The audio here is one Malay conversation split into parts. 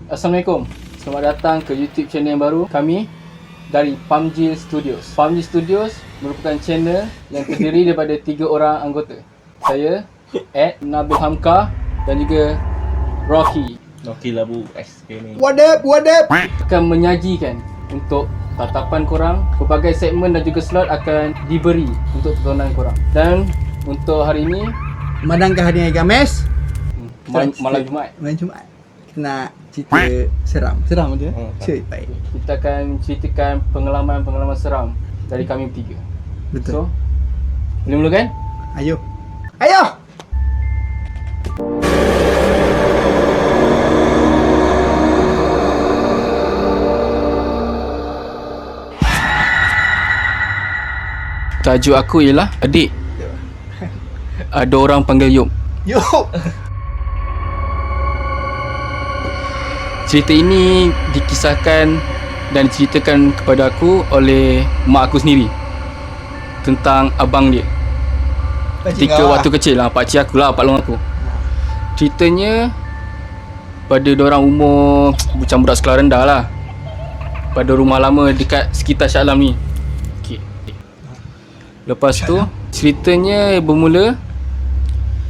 Assalamualaikum. Selamat datang ke YouTube channel yang baru. Kami dari Pamjil Studios. Pamjil Studios merupakan channel yang terdiri daripada 3 orang anggota. Saya, Ed, Nabil Hamka dan juga Rocky. Rocky lah bu, ni. What up? Akan menyajikan untuk tatapan korang. Pelbagai segmen dan juga slot akan diberi untuk tontonan korang. Dan untuk hari ini, Madangkah hari Games? malam Jumaat, Malam Jumaat. Kita nak cerita seram. Seram je. Cerita baik. kita akan ceritakan pengalaman-pengalaman seram dari kami bertiga. Betul. So, boleh mulakan? Ayo. Ayo. Tajuk aku ialah Adik. Ada orang panggil Yop. Yo. Cerita ini dikisahkan dan diceritakan kepada aku oleh mak aku sendiri tentang abang dia. Ketika waktu kecil lah, pakcik aku lah, pak long aku. Ceritanya pada diorang umur macam budak sekolah rendah lah, pada rumah lama dekat sekitar Shah Alam ni. Okay. Lepas tu ceritanya bermula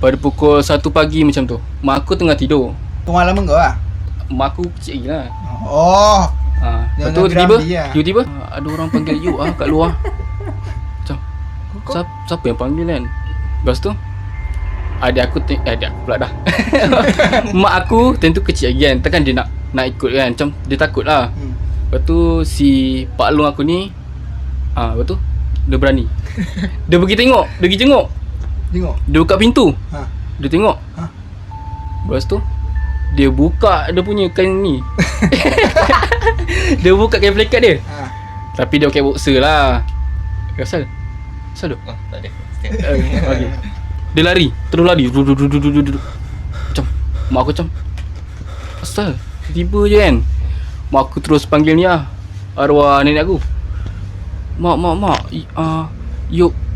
pada pukul 1 pagi macam tu. Mak aku tengah tidur. Rumah lama kau lah? Mak aku kecil lagi lah. Oh. Lepas tu tiba-tiba ada orang panggil you kat luar. Macam siapa yang panggil kan? Lepas tu adik aku pula dah. Mak aku tentu kecil lagi kan. Takkan dia nak ikut kan. Macam dia takut lah. Lepas tu si pak long aku ni lepas tu dia berani. Dia pergi tengok. Dia buka pintu. Dia tengok. Lepas tu dia buka dia punya kain ni. Dia buka kain pelikat dia. Tapi dia pakai boxer lah. Asal tu? Tak ada. Okay. Dia lari. Terus lari. Macam mak aku macam asal tiba je kan. Mak aku terus panggil ni lah, arwah nenek aku. Mak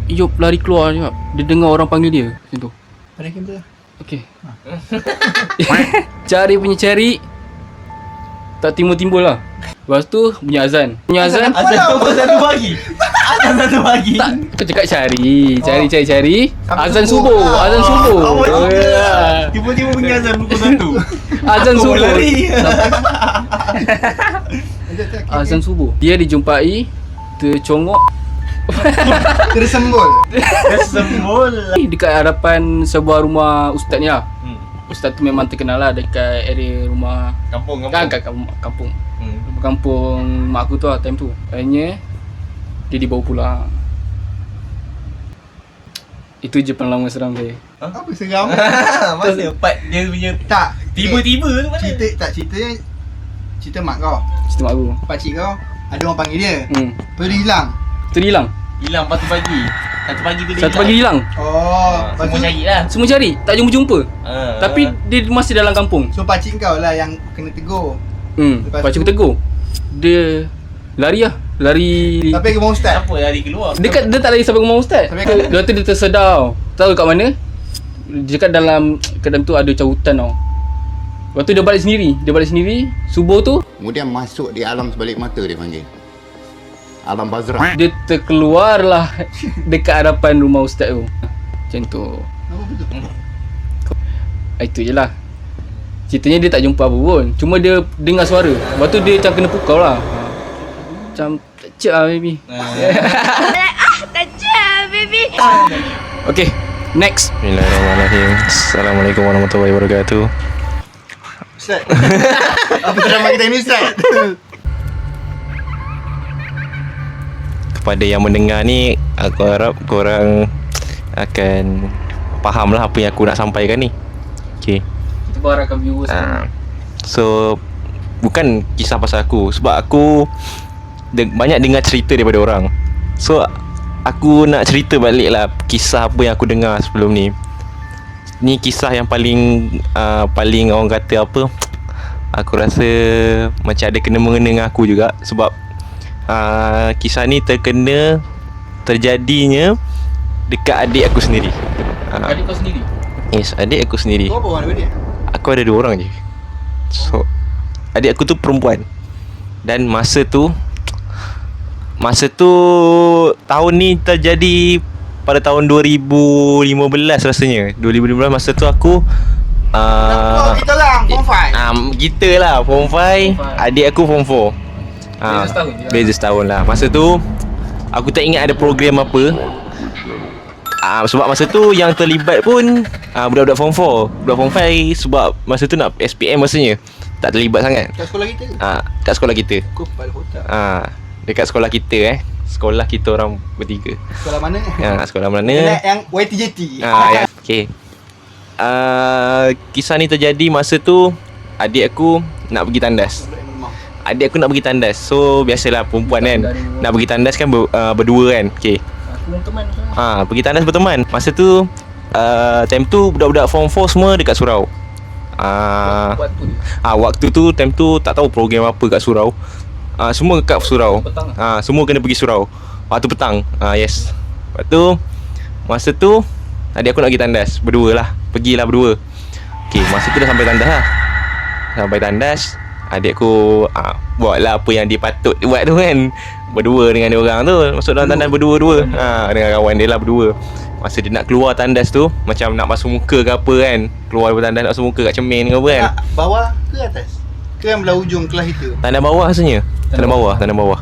Yop lari keluar je. Dia dengar orang panggil dia macam tu. Pada kamera. Okey. Cari tak timbul lah. Lepas tu bunyi azan. Azan satu pagi. Tak, aku cakap cari. Azan subuh. Tiba-tiba bunyi azan pukul 1. Azan Aku subuh. lari. Azan subuh. Dia dijumpai tercongok Tersembul. Sembul. dekat hadapan sebuah rumah ustaz ni lah. Ustaz tu memang terkenal lah dekat area rumah Kampung. kat kampung. Kampung mak aku tu lah time tu. Akhirnya dia dibawa pulang. Itu je pengalaman seram saya. Apa seram? Mana part dia punya Tak. tiba-tiba tu mana? Ceritanya cerita mak kau. Cerita mak aku. Pakcik kau ada orang panggil dia. Lepas tu dia hilang. Tu dia hilang. Hilang satu pagi. Satu pagi tu dia Satu pagi hilang. Oh, lepas Semua tu cari lah. Semua cari, tak jumpa-jumpa. Tapi dia masih dalam kampung. so pakcik kau lah yang kena tegur. Lepas Pakcik tu? aku tegur. Dia lari lah. Lari. Tapi ke rumah ustaz. Siapa lari keluar? Dia tak lari sampai rumah ustaz. Sampai Lepas tu dia tersedar. Tahu kat mana? Dia kat dalam kedai tu ada macam hutan tau. Lepas tu dia balik sendiri. Subuh tu Kemudian masuk di alam sebalik mata dia panggil. Alam Bazrah. dia terkeluar lah dekat hadapan rumah ustaz tu. Macam tu. Apa betul? Itu je lah. Ceritanya dia tak jumpa apa pun. Cuma dia dengar suara. Lepas tu dia macam kena pukau lah. Macam tak cek lah baby. Okay, next. Bismillahirrahmanirrahim. Assalamualaikum warahmatullahi wabarakatuh. Ustaz. Apa drama kita ni ustaz? Kepada yang mendengar ni, aku harap korang akan faham lah apa yang aku nak sampaikan ni. Okay. Kita berharapkan viewers. So bukan kisah pasal aku, sebab aku banyak dengar cerita daripada orang. So aku nak cerita balik lah kisah apa yang aku dengar sebelum ni. Ni kisah yang paling orang kata apa, aku rasa macam ada kena-mengena dengan aku juga. Sebab kisah ni terjadinya dekat adik aku sendiri. Adik kau sendiri? Yes, adik aku sendiri. Kau apa orang daripada dia? Aku ada 2 orang je. So adik aku tu perempuan. Dan masa tu tahun ni terjadi pada tahun 2015 rasanya. 2015 masa tu aku Kita lah Form 5. kita lah Form 5, adik aku Form 4. Beza setahun je. Beza setahun lah. Masa tu aku tak ingat ada program apa. Sebab masa tu yang terlibat pun budak-budak Form 4. Budak Form 5 sebab masa tu nak SPM rasanya. Tak terlibat sangat. Kat sekolah kita. Kat sekolah kita. Kau kepala otak. Dekat sekolah kita Sekolah kita orang bertiga. Sekolah mana? Sekolah mana? Kena yang YTJT. Okay. Kisah ni terjadi masa tu adik aku nak pergi tandas. So biasalah perempuan kan, nak pergi tandas kan berdua kan. Okay. Aku teman. Pergi tandas berteman. Masa tu time tu budak-budak Form 4 semua dekat surau. Waktu tu time tu tak tahu program apa kat surau. Semua kat surau. Semua kena pergi surau. Waktu petang. Yes. Lepas tu masa tu adik aku nak pergi tandas berdua lah. Pergilah berdua. Okay, masa tu dah sampai tandas lah. Sampai tandas, adik aku buatlah apa yang dia patut buat tu kan. Berdua dengan dia orang tu. Masuk dalam tandas berdua-dua. Dengan kawan dia lah berdua. Masa dia nak keluar tandas tu, macam nak basuh muka ke apa kan. Keluar dari tandas nak basuh muka kat cermin ke apa kan. Bawah ke atas? Ke yang belah ujung kelas itu? Tandas bawah rasanya. Tandas bawah.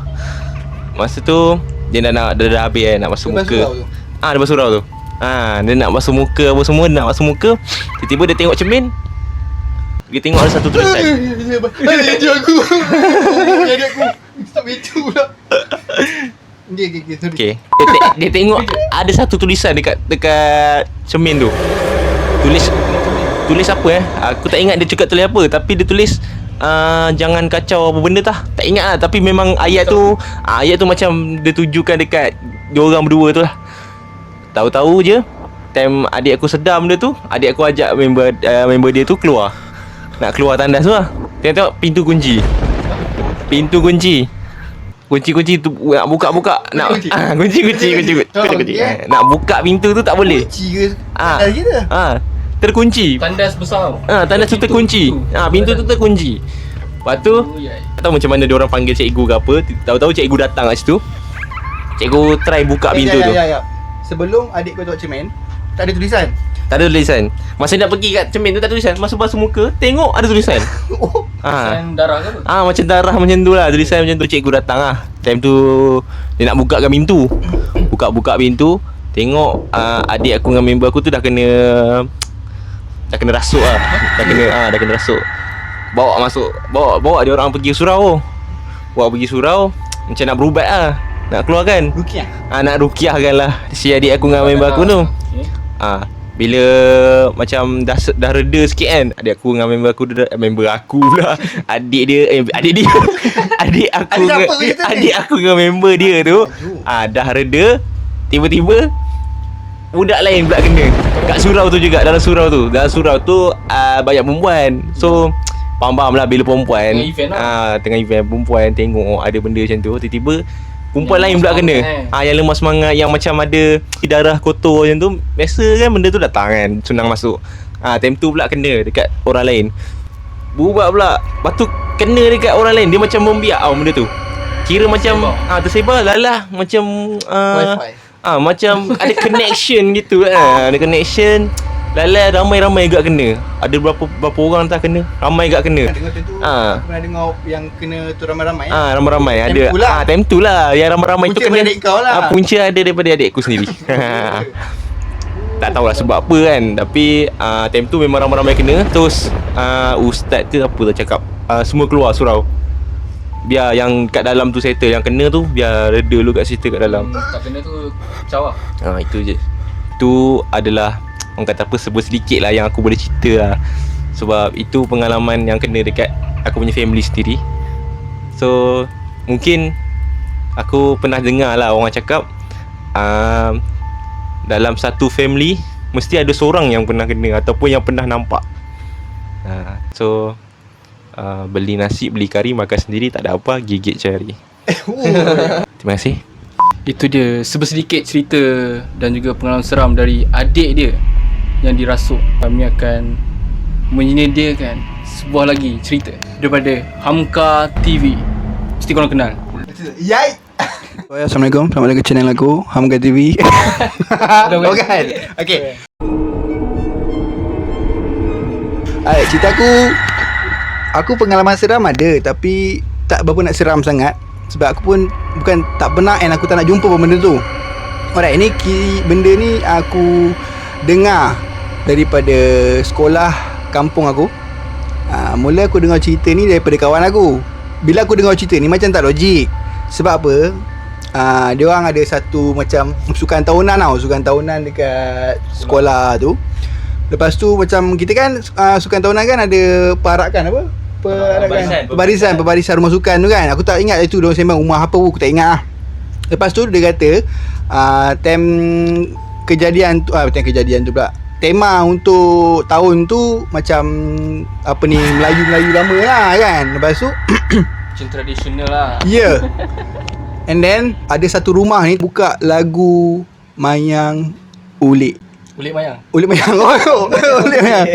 Masa tu dia dah habis kan nak basuh muka. Dia basuh surau tu. Dia nak basuh muka apa semua, nak basuh muka. Tiba-tiba dia tengok cermin. Dia tengok ada satu tulisan. Adik aku. Stop itu pula. Okay. Dia tengok ada satu tulisan dekat cermin tu. Tulis apa aku tak ingat dia cakap tulis apa, tapi dia tulis jangan kacau apa benda tah. Tak ingat lah, tapi memang ayat tu macam dia tujukan dekat dia orang berdua tu lah. Tahu-tahu je time adik aku sedar benda tu, adik aku ajak member dia tu keluar. Nak keluar tandas tu lah. Tengok pintu kunci. Kunci tu nak buka nak kunci. Nak buka pintu tu tak boleh. Kunci ke? Tandas kita? Terkunci. Tandas besar. Tandas tu terkunci. Pintu tu terkunci. Lepas tu tak tahu macam mana dia orang panggil cikgu ke apa. Tahu-tahu cikgu datang kat situ. Cikgu try buka pintu tu. Sebelum adik kau tengok cermin, tak ada tulisan. Tak ada tulisan. Masa nak pergi kat cermin tu tak ada tulisan. Masa basuh muka, tengok ada tulisan. Tulisan darah ke apa? Macam darah macam tu lah. Tulisan macam tu. Cikgu datang lah. Time tu dia nak buka kat pintu. Buka pintu, tengok adik aku dengan member aku tu dah kena rasuk lah. Dah kena rasuk. Bawa dia orang pergi surau. Macam nak berubat lah. Nak keluar kan? Rukiah. Nak rukiahkan lah si adik aku dengan member aku tu. Bila macam dah reda sikit kan, adik aku dengan member aku pula. Adik aku dengan member dia tu dah reda. Tiba-tiba budak lain pula kena kat surau tu juga. Dalam surau tu banyak perempuan. So faham lah bila perempuan tengah event perempuan tengok ada benda macam tu, tiba-tiba perempuan lain pula kena. Yang lemah semangat, yang macam ada darah kotor macam tu. Biasa kan benda tu datang kan, senang masuk. Time tu pula kena dekat orang lain. Berubah pula. Lepas tu kena dekat orang lain. Dia macam membiak benda tu. Kira macam tersebar lalah macam Wi-Fi. Macam ada connection gitu. Ada connection. Lala ramai-ramai agak kena. Ada berapa orang tak kena. Ramai agak kena. Dengar tu pernah dengar yang kena tu ramai-ramai. Ramai-ramai ada. Time tu lah yang ramai-ramai tu kena. Punca adik kau lah. Punca ada daripada adikku sendiri. Tak tahulah sebab apa kan. Tapi time tu memang ramai-ramai kena. Terus ustaz tu apa dah cakap, semua keluar surau. Biar yang kat dalam tu settle. Yang kena tu biar reda dulu kat situ kat dalam. Tak kena tu kacau lah. Itu je. Itu adalah orang kata apa, sedikit lah yang aku boleh cerita lah. Sebab itu pengalaman yang kena dekat aku punya family sendiri. So mungkin aku pernah dengar lah orang cakap dalam satu family mesti ada seorang yang pernah kena ataupun yang pernah nampak. So beli nasi, beli kari, makan sendiri, tak ada apa, gigit jari. Terima kasih. Itu dia sedikit cerita dan juga pengalaman seram dari adik dia yang dirasuk. Kami akan menyediakan sebuah lagi cerita daripada Hamka TV. Mesti korang kenal. Yai. Assalamualaikum, selamat datang ke channel aku Hamka TV. Oh kan? Okay. Cerita aku pengalaman seram ada, tapi tak berapa nak seram sangat. Sebab aku pun bukan tak pernah and aku tak nak jumpa pun benda tu. Alright, ini benda ni aku dengar daripada sekolah kampung aku. Mula aku dengar cerita ni daripada kawan aku. Bila aku dengar cerita ni macam tak logik. Sebab apa? Dia orang ada satu macam sukan tahunan tau, sukan tahunan dekat sekolah tu. Lepas tu macam kita kan sukan tahunan kan ada perarakan apa? Pembarisan rumah sukan tu kan. Aku tak ingat itu dia sembang rumah apa pun, aku tak ingat lah. Lepas tu dia kata time kejadian tu pula. Tema untuk tahun tu macam apa ni, Melayu lama lah kan. Lepas tu Macam tradisional lah. yeah. And then ada satu rumah ni buka lagu Mayang Ulik. Ulik Mayang. Ulik Mayang. Oh, Ulik Mayang.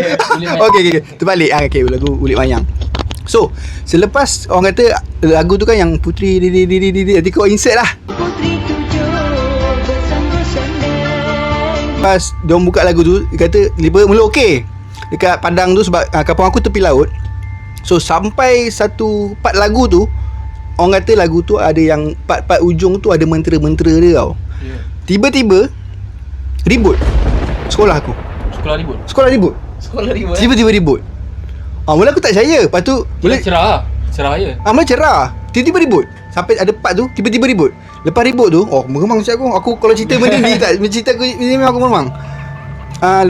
Okay. Terbalik. Okay, lagu Ulik Mayang. So, selepas orang kata lagu tu kan yang Putri nanti kau insert lah. Putri tujuh bersandar-sandar. Lepas diorang buka lagu tu, dia kata mula okey. Dekat padang tu sebab kampung aku tepi laut. So sampai satu part lagu tu, orang kata lagu tu ada yang part-part ujung tu ada mentera-mentera dia tau. Yeah. Tiba-tiba ribut sekolah aku. Sekolah ribut. Tiba-tiba ribut. Mula aku tak percaya. Lepas tu mula Cerah je. mula cerah. Tiba-tiba ribut. Sampai ada part tu tiba-tiba ribut. Lepas ribut tu, meremang macam aku. Aku kalau cerita benda ni tak cerita aku ni memang aku meremang.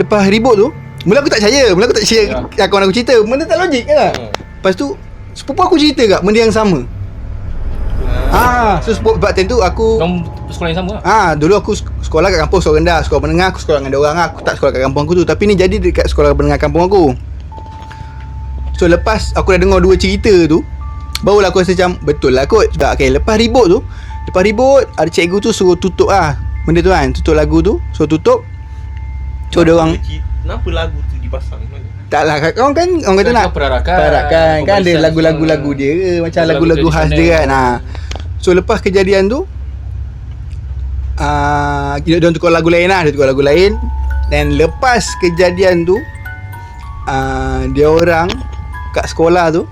Lepas ribut tu, mula aku tak percaya. Mula aku tak percaya kawan aku cerita. Benda tak logik kan. Lepas tu sepupu aku cerita kat benda yang sama. So sebab time tu aku Sekolah yang sama lah. dulu aku sekolah kat kampung sekolah rendah, sekolah menengah aku sekolah dengan dia orang. Aku tak sekolah kat kampung aku tu, tapi ni jadi dekat sekolah menengah kampung aku. So lepas aku dah dengar dua cerita tu, barulah aku rasa macam betul lah kot. Sebab lepas ribut ada cikgu tu suruh tutup lah benda tu kan, tutup lagu tu. So tutup. So dia orang Kenapa lagu tu dipasang? tak lah, orang kata nak perarakan kan, ada lagu-lagu dia macam lagu-lagu khas dia kan. So lepas kejadian tu dia tukar lagu lain lah. Dia tukar lagu lain. Dan lepas kejadian tu dia orang kat sekolah tu,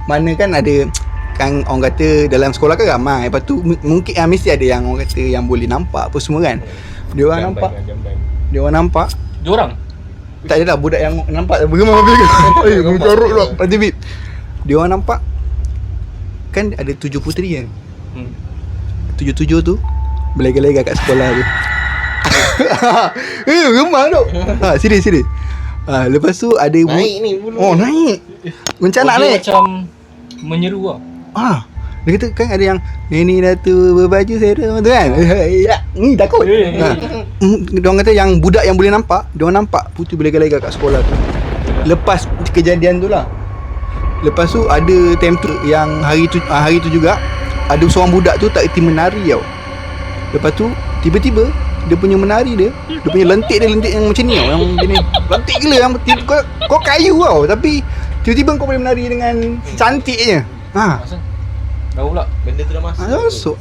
mana kan ada kan orang kata dalam sekolah kan ramai. Lepas tu mungkin mesti ada yang orang kata yang boleh nampak apa semua kan. Dia orang nampak. Dia orang Tak adalah budak yang nampak bergemar mobil ke. Mencarut pula. Nanti bib. Dia orang nampak kan ada 7 puteri kan. 7 tu berlega-lega kat sekolah tu. Gemar tu. Serius. Lepas tu ada Naik ni bulu. Naik. Macam nak naik. Macam menyeru lah. Dia kata kan ada yang Nenek Datuk berbaju serem tu kan. Takut. Diorang kata yang budak yang boleh nampak, diorang nampak puteri berlega-lega kat sekolah tu. Lepas kejadian tu lah. Lepas tu ada time tu yang hari tu juga ada seorang budak tu tak erti menari tau. Lepas tu tiba-tiba dia punya menari dia punya lentik yang macam ni tau, yang jenis lentik gila yang kau kayu tau, tapi tiba-tiba kau boleh menari dengan cantiknya. Tahu pula Benda tu dah masuk. Masuk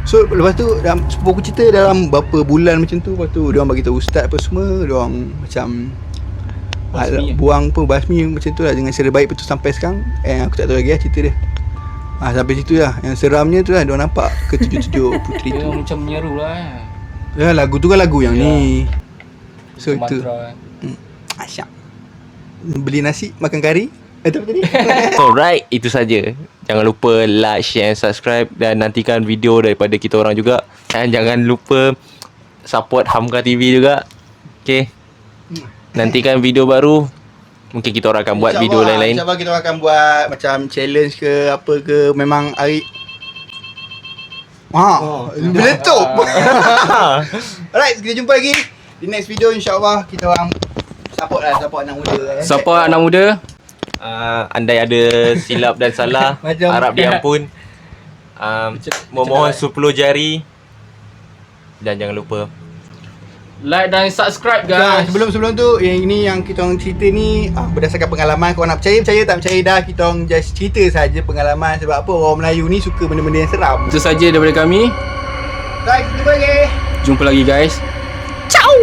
So lepas tu sepupu aku cerita dalam berapa bulan macam tu. Lepas tu diorang bagi tahu ustaz apa semua. Diorang macam buang pun basmi macam tu lah dengan cara baik. Lepas tu sampai sekarang aku tak tahu lagi lah cerita dia. Sampai situ lah. Yang seramnya tu lah diorang nampak ke 7 puteri tu. Macam menyeru lah Lagu tu kan lagu yang ni. So itu asyik. Beli nasi makan kari. Apa tadi? Alright, itu saja. Jangan lupa like, share and subscribe. Dan nantikan video daripada kita orang juga. Dan jangan lupa support Hamka TV juga. Okay. Nantikan video baru. Mungkin kita orang akan buat video lain-lain. InsyaAllah kita orang akan buat macam challenge ke apa ke. Memang hari meletup. Alright, kita jumpa lagi di next video. InsyaAllah kita orang support anak muda. Support anak muda. Andai ada silap dan salah, harap diampun. Memohon 10 jari. Dan jangan lupa Like dan subscribe guys. Sebelum tu ini yang kita orang cerita ni berdasarkan pengalaman. Kau nak percaya tak percaya dah, kita orang just cerita saja pengalaman. Sebab apa, orang Melayu ni suka benda-benda yang seram. Itu saja daripada kami. Guys, jumpa lagi. Jumpa lagi guys. Ciao.